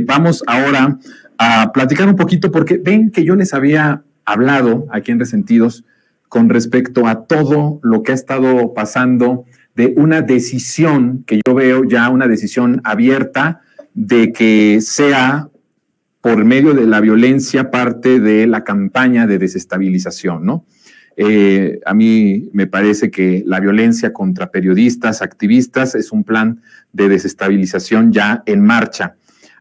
Vamos ahora a platicar un poquito, porque ven que yo les había hablado aquí en Resentidos con respecto a todo lo que ha estado pasando de una decisión que yo veo ya una decisión abierta de que sea por medio de la violencia parte de la campaña de desestabilización, ¿no? A mí me parece que la violencia contra periodistas, activistas, es un plan de desestabilización ya en marcha.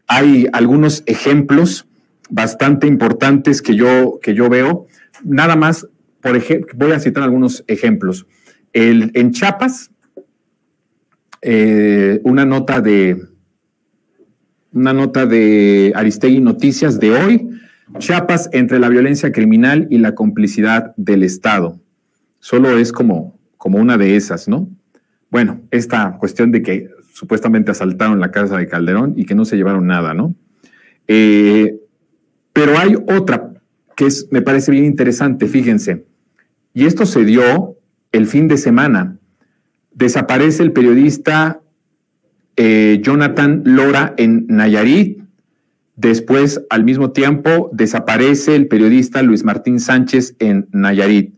Hay algunos ejemplos bastante importantes que yo veo. Nada más, por ejemplo, voy a citar algunos ejemplos. En Chiapas, una nota de Aristegui Noticias de hoy: Chiapas entre la violencia criminal y la complicidad del Estado. Solo es como una de esas, ¿no? Bueno, esta cuestión de que supuestamente asaltaron la casa de Calderón y que no se llevaron nada, ¿no? Pero hay otra que me parece bien interesante, fíjense. Y esto se dio el fin de semana. Desaparece el periodista Jonathan Lora en Nayarit. Después, al mismo tiempo, desaparece el periodista Luis Martín Sánchez en Nayarit.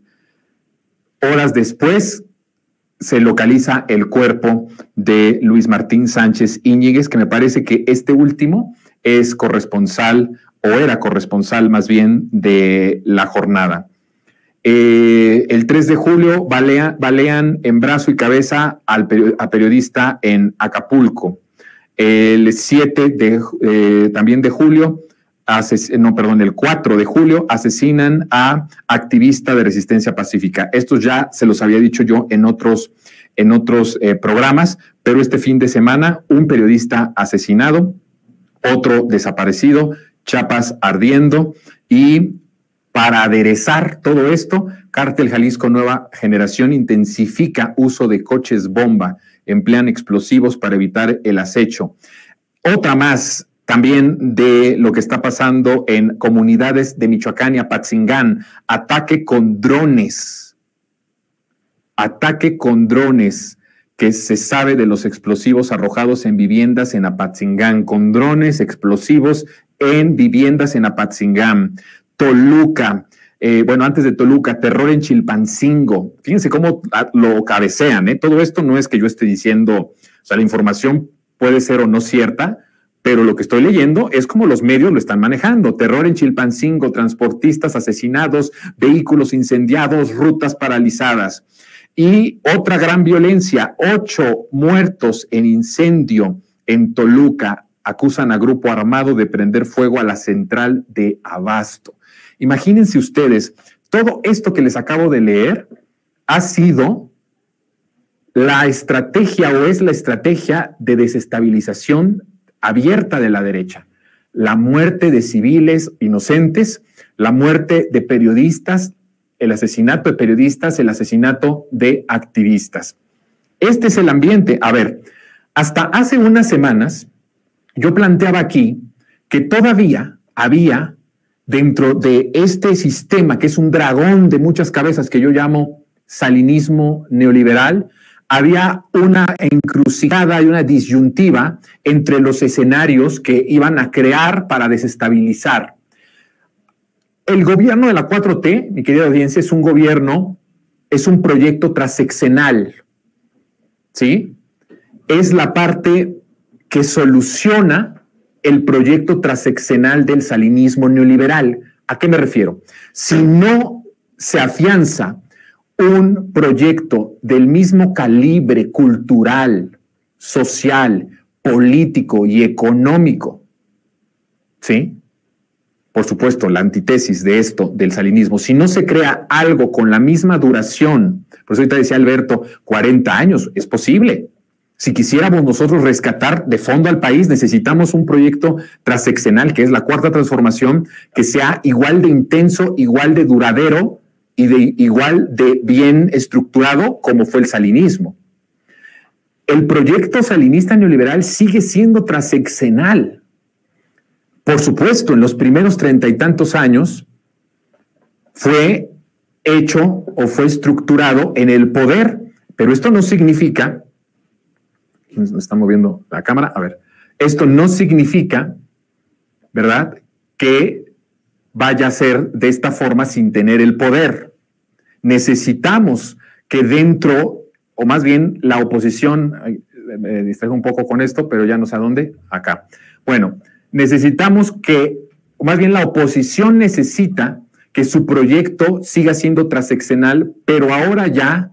Horas después, se localiza el cuerpo de Luis Martín Sánchez Íñiguez, que me parece que este último es corresponsal, o era corresponsal más bien, de La Jornada. El 3 de julio balean en brazo y cabeza a periodista en Acapulco. El 4 de julio asesinan a activista de Resistencia Pacífica. Estos ya se los había dicho yo en otros programas, pero este fin de semana un periodista asesinado, otro desaparecido, Chiapas ardiendo, y para aderezar todo esto, Cártel Jalisco Nueva Generación intensifica uso de coches bomba, emplean explosivos para evitar el acecho. Otra más también de lo que está pasando en comunidades de Michoacán y Apatzingán: ataque con drones, que se sabe de los explosivos arrojados en viviendas en Apatzingán, con drones explosivos en viviendas en Apatzingán. Toluca, antes de Toluca, terror en Chilpancingo. Fíjense cómo lo cabecean, ¿eh? Todo esto no es que yo esté diciendo, o sea, la información puede ser o no cierta, pero lo que estoy leyendo es como los medios lo están manejando. Terror en Chilpancingo, transportistas asesinados, vehículos incendiados, rutas paralizadas. Y otra gran violencia: 8 muertos en incendio en Toluca. Acusan a grupo armado de prender fuego a la central de abasto. Imagínense ustedes, todo esto que les acabo de leer ha sido la estrategia, o es la estrategia de desestabilización abierta de la derecha. La muerte de civiles inocentes, la muerte de periodistas, el asesinato de periodistas, el asesinato de activistas. Este es el ambiente. A ver, hasta hace unas semanas yo planteaba aquí que todavía había, dentro de este sistema que es un dragón de muchas cabezas que yo llamo salinismo neoliberal, había una encrucijada y una disyuntiva entre los escenarios que iban a crear para desestabilizar. El gobierno de la 4T, mi querida audiencia, es un proyecto transeccional, ¿sí? Es la parte que soluciona el proyecto transeccional del salinismo neoliberal. ¿A qué me refiero? Si no se afianza un proyecto del mismo calibre cultural, social, político y económico, ¿sí? Por supuesto, la antítesis de esto, del salinismo, si no se crea algo con la misma duración, por eso ahorita decía Alberto, 40 años, es posible. Si quisiéramos nosotros rescatar de fondo al país, necesitamos un proyecto transeccional, que es la cuarta transformación, que sea igual de intenso, igual de duradero y igual de bien estructurado como fue el salinismo. El proyecto salinista neoliberal sigue siendo transeccional. Por supuesto, en los primeros 30 y tantos años fue hecho o fue estructurado en el poder, pero esto no significa... ¿Quién me está moviendo la cámara? A ver. Esto no significa, ¿verdad?, que vaya a ser de esta forma sin tener el poder. Necesitamos que dentro, o más bien la oposición, me distraigo un poco con esto, pero ya no sé a dónde, acá. Bueno, necesitamos que, o más bien la oposición necesita que su proyecto siga siendo transeccional, pero ahora ya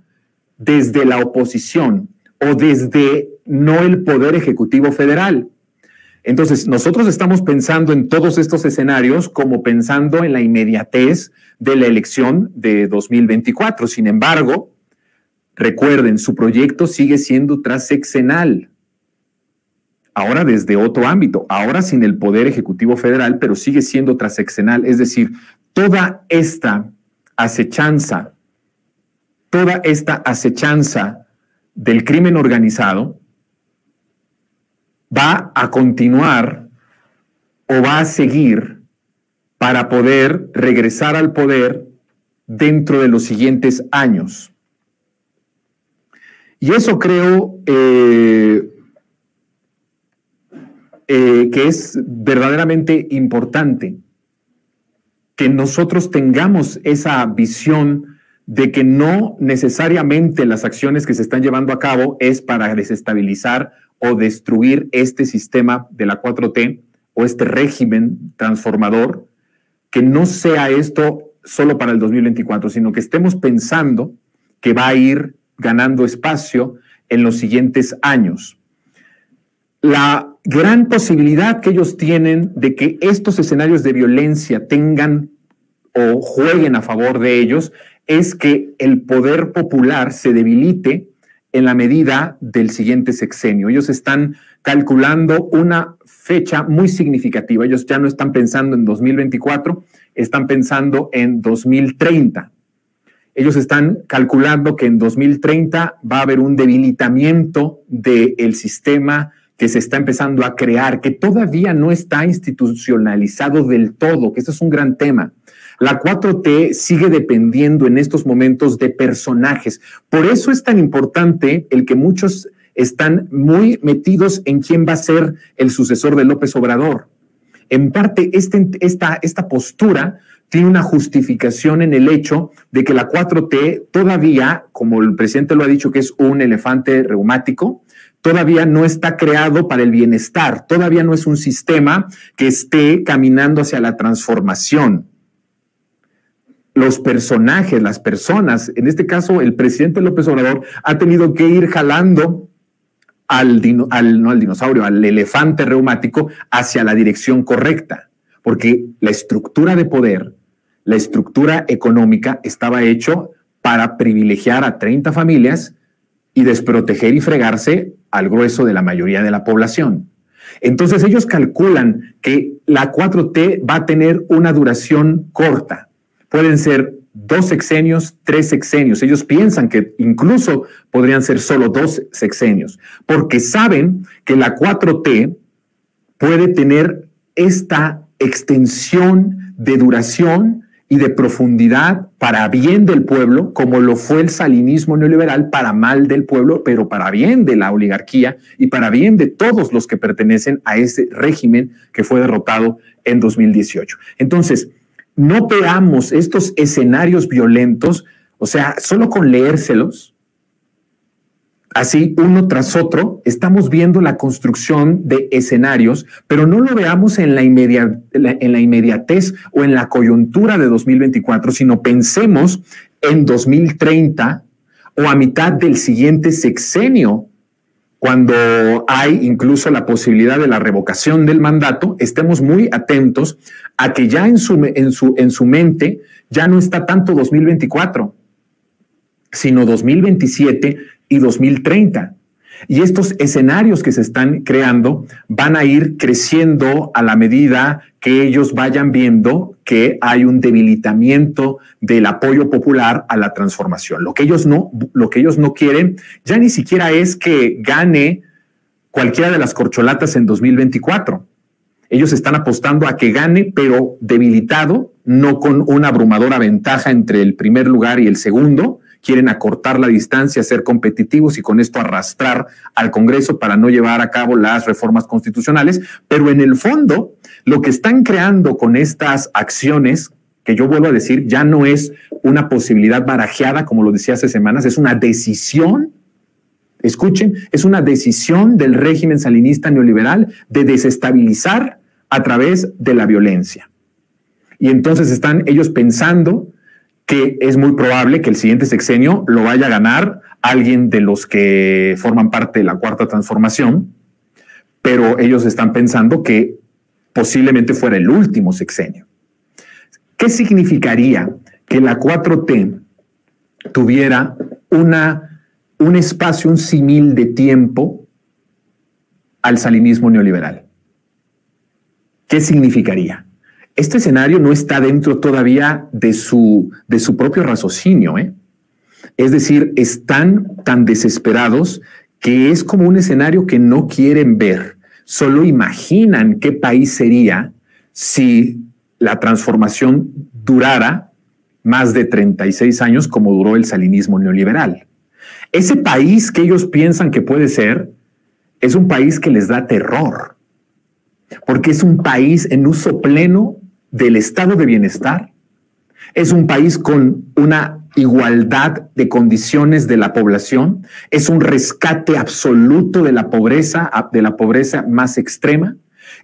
desde la oposición o desde no el Poder Ejecutivo Federal. Entonces, nosotros estamos pensando en todos estos escenarios como pensando en la inmediatez de la elección de 2024. Sin embargo, recuerden, su proyecto sigue siendo transeccional. Ahora desde otro ámbito, ahora sin el Poder Ejecutivo Federal, pero sigue siendo transeccional. Es decir, toda esta acechanza del crimen organizado va a continuar o va a seguir para poder regresar al poder dentro de los siguientes años. Y eso creo que es verdaderamente importante, que nosotros tengamos esa visión de que no necesariamente las acciones que se están llevando a cabo es para desestabilizar o destruir este sistema de la 4T o este régimen transformador, que no sea esto solo para el 2024, sino que estemos pensando que va a ir ganando espacio en los siguientes años. La gran posibilidad que ellos tienen de que estos escenarios de violencia tengan o jueguen a favor de ellos es que el poder popular se debilite en la medida del siguiente sexenio. Ellos están calculando una fecha muy significativa. Ellos ya no están pensando en 2024, están pensando en 2030. Ellos están calculando que en 2030 va a haber un debilitamiento del sistema que se está empezando a crear, que todavía no está institucionalizado del todo, que eso es un gran tema. La 4T sigue dependiendo en estos momentos de personajes. Por eso es tan importante el que muchos están muy metidos en quién va a ser el sucesor de López Obrador. En parte, esta postura tiene una justificación en el hecho de que la 4T todavía, como el presidente lo ha dicho, que es un elefante reumático, todavía no está creado para el bienestar, todavía no es un sistema que esté caminando hacia la transformación. Los personajes, las personas, en este caso el presidente López Obrador ha tenido que ir jalando al elefante reumático hacia la dirección correcta, porque la estructura de poder, la estructura económica estaba hecho para privilegiar a 30 familias y desproteger y fregarse al grueso de la mayoría de la población. Entonces ellos calculan que la 4T va a tener una duración corta. Pueden ser 2 sexenios, 3 sexenios. Ellos piensan que incluso podrían ser solo 2 sexenios, porque saben que la 4T puede tener esta extensión de duración y de profundidad para bien del pueblo, como lo fue el salinismo neoliberal, para mal del pueblo, pero para bien de la oligarquía y para bien de todos los que pertenecen a ese régimen que fue derrotado en 2018. Entonces, no veamos estos escenarios violentos, o sea, solo con leérselos, así uno tras otro, estamos viendo la construcción de escenarios, pero no lo veamos en la inmediatez o en la coyuntura de 2024, sino pensemos en 2030 o a mitad del siguiente sexenio, cuando hay incluso la posibilidad de la revocación del mandato. Estemos muy atentos a que ya en su mente ya no está tanto 2024, sino 2027 y 2030. Y estos escenarios que se están creando van a ir creciendo a la medida que ellos vayan viendo que hay un debilitamiento del apoyo popular a la transformación. Lo que ellos no quieren ya ni siquiera es que gane cualquiera de las corcholatas en 2024. Ellos están apostando a que gane, pero debilitado, no con una abrumadora ventaja entre el primer lugar y el segundo. quieren acortar la distancia, ser competitivos y con esto arrastrar al Congreso para no llevar a cabo las reformas constitucionales. Pero en el fondo, lo que están creando con estas acciones, que yo vuelvo a decir, ya no es una posibilidad barajeada, como lo decía hace semanas, es una decisión. Escuchen, es una decisión del régimen salinista neoliberal de desestabilizar a través de la violencia. Y entonces están ellos pensando que es muy probable que el siguiente sexenio lo vaya a ganar alguien de los que forman parte de la Cuarta Transformación, pero ellos están pensando que posiblemente fuera el último sexenio. ¿Qué significaría que la 4T tuviera un espacio, un símil de tiempo al salinismo neoliberal? ¿Qué significaría? Este escenario no está dentro todavía de su propio raciocinio, ¿eh? Es decir, están tan desesperados que es como un escenario que no quieren ver. Solo imaginan qué país sería si la transformación durara más de 36 años como duró el salinismo neoliberal. Ese país que ellos piensan que puede ser es un país que les da terror, porque es un país en uso pleno del estado de bienestar, es un país con una igualdad de condiciones de la población, es un rescate absoluto de la pobreza más extrema,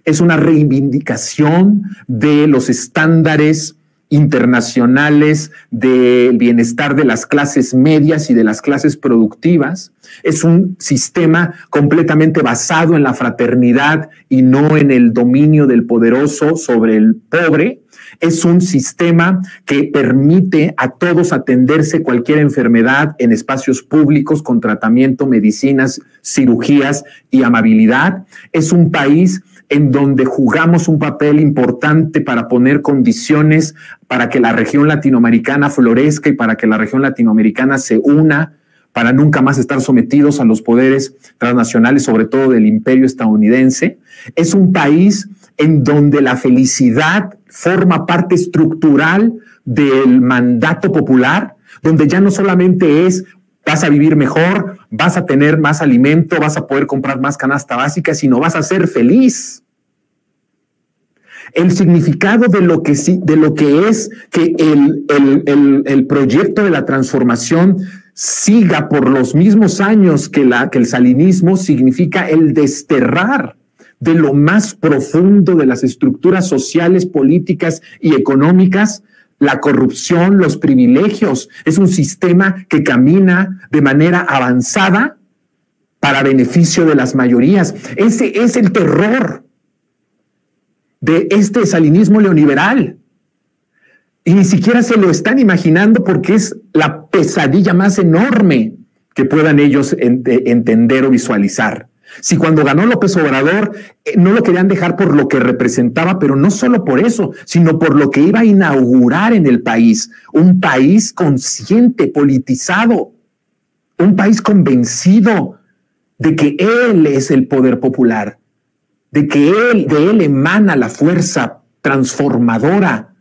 es una reivindicación de los estándares internacionales del bienestar de las clases medias y de las clases productivas. Es un sistema completamente basado en la fraternidad y no en el dominio del poderoso sobre el pobre. Es un sistema que permite a todos atenderse cualquier enfermedad en espacios públicos con tratamiento, medicinas, cirugías y amabilidad. Es un país en donde jugamos un papel importante para poner condiciones para que la región latinoamericana florezca y para que la región latinoamericana se una, para nunca más estar sometidos a los poderes transnacionales, sobre todo del imperio estadounidense. Es un país en donde la felicidad forma parte estructural del mandato popular, donde ya no solamente es vas a vivir mejor, vas a tener más alimento, vas a poder comprar más canasta básica, sino vas a ser feliz. El significado de lo que es que el proyecto de la transformación siga por los mismos años que el salinismo significa el desterrar de lo más profundo de las estructuras sociales, políticas y económicas la corrupción, los privilegios. Es un sistema que camina de manera avanzada para beneficio de las mayorías. Ese es el terror de este salinismo neoliberal. Y ni siquiera se lo están imaginando porque es la pesadilla más enorme que puedan ellos entender o visualizar. Si cuando ganó López Obrador no lo querían dejar por lo que representaba, pero no solo por eso, sino por lo que iba a inaugurar en el país, un país consciente, politizado, un país convencido de que él es el poder popular, de que de él emana la fuerza transformadora.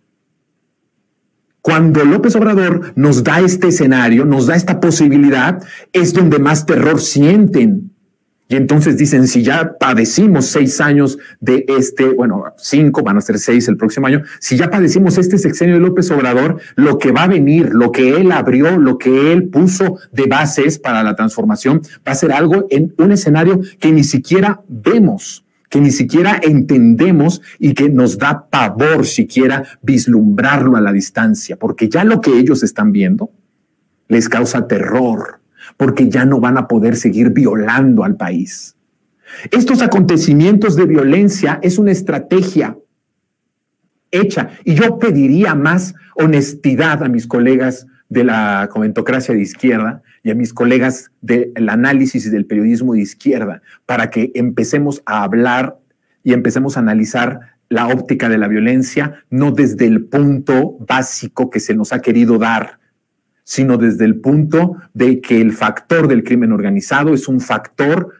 Cuando López Obrador nos da este escenario, nos da esta posibilidad, es donde más terror sienten. Y entonces dicen, si ya padecimos 6 años de 5, van a ser 6 el próximo año, si ya padecimos este sexenio de López Obrador, lo que va a venir, lo que él abrió, lo que él puso de bases para la transformación, va a ser algo en un escenario que ni siquiera vemos, que ni siquiera entendemos y que nos da pavor siquiera vislumbrarlo a la distancia, porque ya lo que ellos están viendo les causa terror, porque ya no van a poder seguir violando al país. Estos acontecimientos de violencia es una estrategia hecha, y yo pediría más honestidad a mis colegas de la comentocracia de izquierda y a mis colegas del análisis y del periodismo de izquierda para que empecemos a hablar y empecemos a analizar la óptica de la violencia, no desde el punto básico que se nos ha querido dar, sino desde el punto de que el factor del crimen organizado es un factor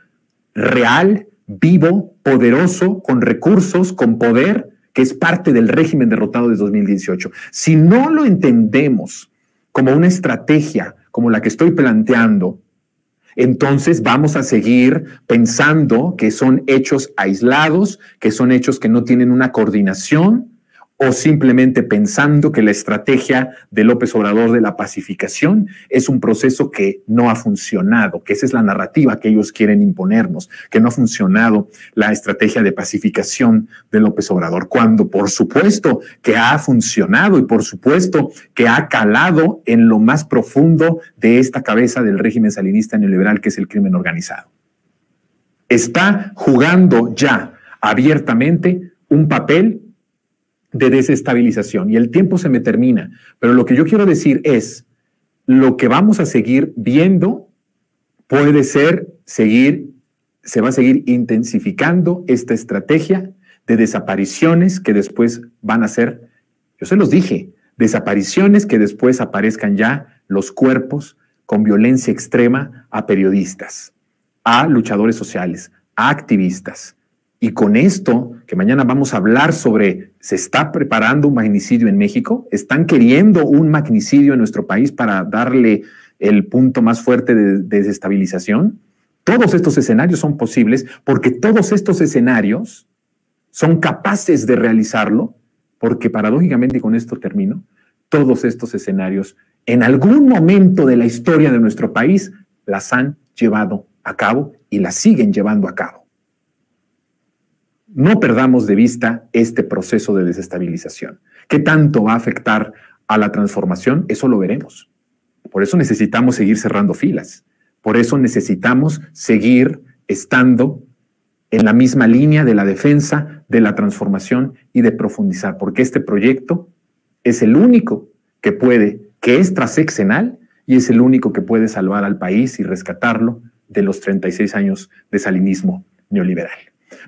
real, vivo, poderoso, con recursos, con poder, que es parte del régimen derrotado de 2018. Si no lo entendemos como una estrategia, como la que estoy planteando, entonces vamos a seguir pensando que son hechos aislados, que son hechos que no tienen una coordinación, o simplemente pensando que la estrategia de López Obrador de la pacificación es un proceso que no ha funcionado, que esa es la narrativa que ellos quieren imponernos, que no ha funcionado la estrategia de pacificación de López Obrador, cuando por supuesto que ha funcionado y por supuesto que ha calado en lo más profundo de esta cabeza del régimen salinista neoliberal que es el crimen organizado. Está jugando ya abiertamente un papel de desestabilización y el tiempo se me termina, pero lo que yo quiero decir es, lo que vamos a seguir viendo puede ser se va a seguir intensificando esta estrategia de desapariciones que después van a ser, yo se los dije, desapariciones que después aparezcan ya los cuerpos con violencia extrema a periodistas, a luchadores sociales, a activistas. Y con esto, que mañana vamos a hablar sobre, ¿se está preparando un magnicidio en México? ¿Están queriendo un magnicidio en nuestro país para darle el punto más fuerte de desestabilización? Todos estos escenarios son posibles porque todos estos escenarios son capaces de realizarlo, porque paradójicamente, y con esto termino, todos estos escenarios en algún momento de la historia de nuestro país las han llevado a cabo y las siguen llevando a cabo. No perdamos de vista este proceso de desestabilización. ¿Qué tanto va a afectar a la transformación? Eso lo veremos. Por eso necesitamos seguir cerrando filas. Por eso necesitamos seguir estando en la misma línea de la defensa, de la transformación y de profundizar, porque este proyecto es el único que es transeccional y es el único que puede salvar al país y rescatarlo de los 36 años de salinismo neoliberal.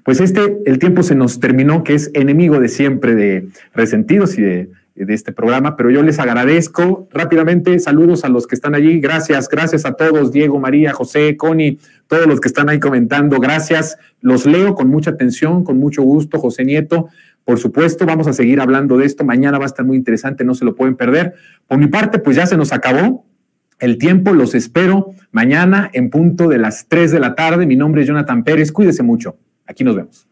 Pues el tiempo se nos terminó, que es enemigo de siempre de Resentidos y de este programa, pero yo les agradezco rápidamente, saludos a los que están allí, gracias a todos, Diego, María, José, Connie, todos los que están ahí comentando, gracias, los leo con mucha atención, con mucho gusto, José Nieto, por supuesto, vamos a seguir hablando de esto, mañana va a estar muy interesante, no se lo pueden perder. Por mi parte, pues ya se nos acabó el tiempo, los espero mañana en punto de las 3 de la tarde, mi nombre es Jonathan Pérez, cuídese mucho. Aquí nos vemos.